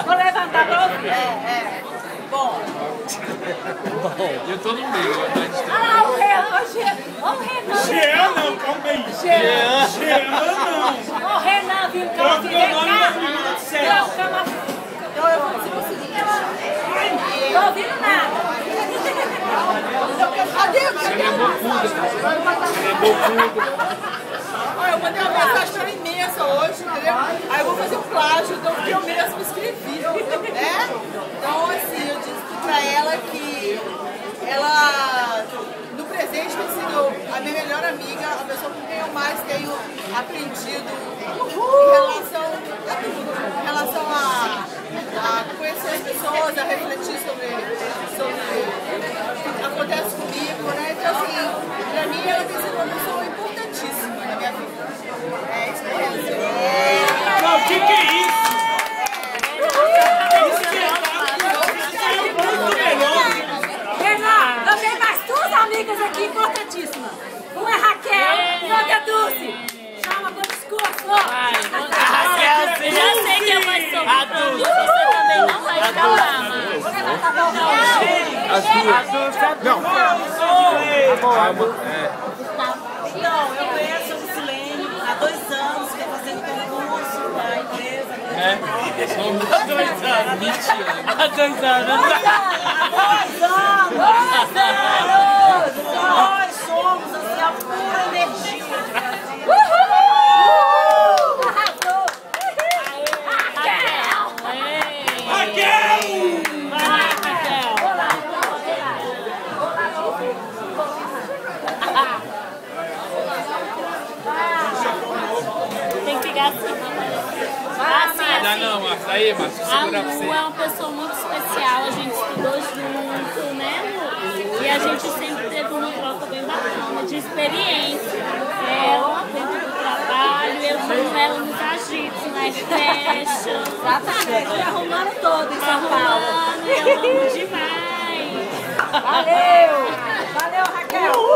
Vou levantar pra ouvir. Bom. Eu tô no meio. Ah, o Renan. Ô, Renan. Jean não, calma aí. Jean não. Ô, Renan, viu? Qual que é o nome da menina do céu? Então eu vou dizer o seguinte. Não tô ouvindo nada. Cadê? Ele é bocuda. Ele é bocuda. Olha, eu mandei uma mensagem pra ela imensa hoje, entendeu? Aí eu vou fazer um plágio, então que eu mesmo escrevi, né? Então, assim, eu disse pra ela que ela, no presente, tem sido a minha melhor amiga, a pessoa com quem eu mais tenho aprendido em relação a tudo, em relação a conhecer as pessoas, a refletir sobre o que acontece comigo, né? Então, assim, pra mim, ela tem sido uma pessoa importantíssima na minha vida. É isso mesmo. Não, o que é isso? Renan, eu tenho mais duas amigas aqui importantíssimas. Uma é Raquel e outra é Dulce. Chama pro discurso. Raquel, você já sei que é mais sobre pra mim, você também não vai falar, mano. As duas. Não. Então, eu conheço o Silênio há 2 anos, que é fazendo concurso na empresa. Somos 2 anos. Mentira. Há 2 anos. Nós somos assim, a pura energia. Tem que ficar assim. Já não, Marcos. Aí, Marcos, A segurar pra Lu você. é uma pessoa muito especial, a gente estudou junto, né, Lu? E a gente sempre teve uma troca bem bacana de experiência. Ela dentro do trabalho, eu com ela nos agitos, nas festas. Exatamente, arrumando todo em São Paulo. Arrumando, eu amo demais. Valeu! Valeu, Raquel!